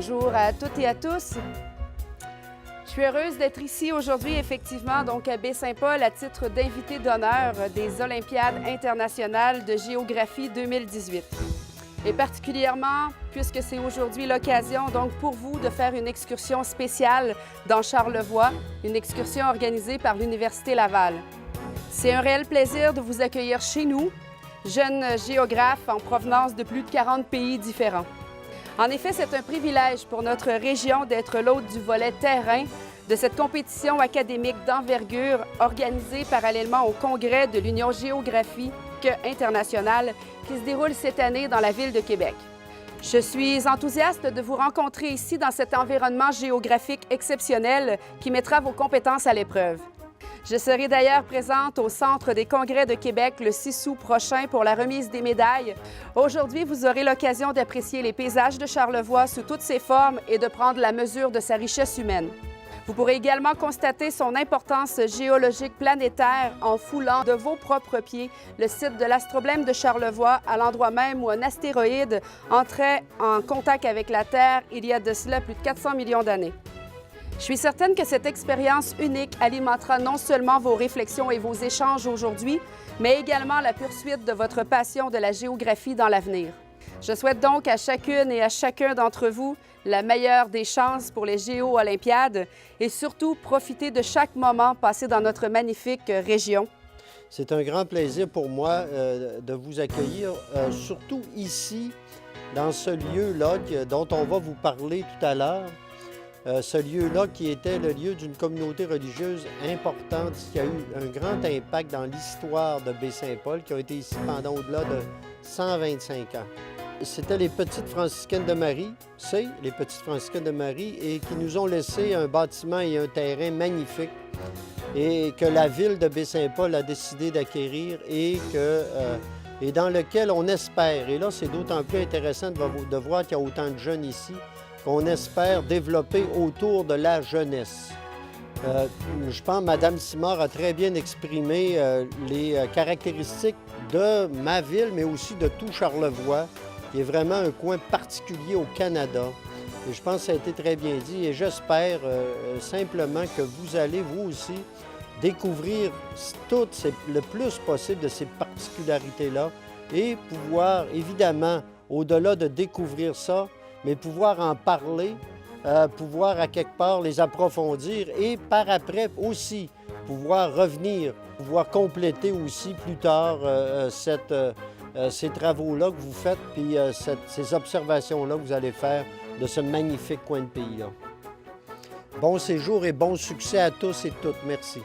Bonjour à toutes et à tous. Je suis heureuse d'être ici aujourd'hui, effectivement, donc à Baie-Saint-Paul, à titre d'invité d'honneur des Olympiades internationales de géographie 2018. Et particulièrement, puisque c'est aujourd'hui l'occasion, donc pour vous, de faire une excursion spéciale dans Charlevoix, une excursion organisée par l'Université Laval. C'est un réel plaisir de vous accueillir chez nous, jeunes géographes en provenance de plus de 40 pays différents. En effet, c'est un privilège pour notre région d'être l'hôte du volet terrain de cette compétition académique d'envergure organisée parallèlement au congrès de l'Union géographique internationale qui se déroule cette année dans la ville de Québec. Je suis enthousiaste de vous rencontrer ici dans cet environnement géographique exceptionnel qui mettra vos compétences à l'épreuve. Je serai d'ailleurs présente au Centre des congrès de Québec le 6 août prochain pour la remise des médailles. Aujourd'hui, vous aurez l'occasion d'apprécier les paysages de Charlevoix sous toutes ses formes et de prendre la mesure de sa richesse humaine. Vous pourrez également constater son importance géologique planétaire en foulant de vos propres pieds le site de l'astroblème de Charlevoix, à l'endroit même où un astéroïde entrait en contact avec la Terre il y a de cela plus de 400 millions d'années. Je suis certaine que cette expérience unique alimentera non seulement vos réflexions et vos échanges aujourd'hui, mais également la poursuite de votre passion de la géographie dans l'avenir. Je souhaite donc à chacune et à chacun d'entre vous la meilleure des chances pour les Géo-Olympiades et surtout profiter de chaque moment passé dans notre magnifique région. C'est un grand plaisir pour moi de vous accueillir, surtout ici, dans ce lieu-là dont on va vous parler tout à l'heure. Ce lieu-là qui était le lieu d'une communauté religieuse importante, qui a eu un grand impact dans l'histoire de Baie-Saint-Paul, qui a été ici pendant au-delà de 125 ans. C'était les Petites franciscaines de Marie, c'est les Petites franciscaines de Marie, et qui nous ont laissé un bâtiment et un terrain magnifiques et que la ville de Baie-Saint-Paul a décidé d'acquérir et dans lequel on espère, et là c'est d'autant plus intéressant de voir qu'il y a autant de jeunes ici, qu'on espère développer autour de la jeunesse. Je pense que Mme Simard a très bien exprimé les caractéristiques de ma ville, mais aussi de tout Charlevoix, qui est vraiment un coin particulier au Canada. Et je pense que ça a été très bien dit et j'espère simplement que vous allez, vous aussi, découvrir le plus possible de ces particularités-là et pouvoir, évidemment, au-delà de découvrir ça, mais pouvoir en parler, pouvoir à quelque part les approfondir et par après aussi pouvoir revenir, pouvoir compléter aussi plus tard ces travaux-là que vous faites, puis ces observations-là que vous allez faire de ce magnifique coin de pays-là. Bon séjour et bon succès à tous et toutes. Merci.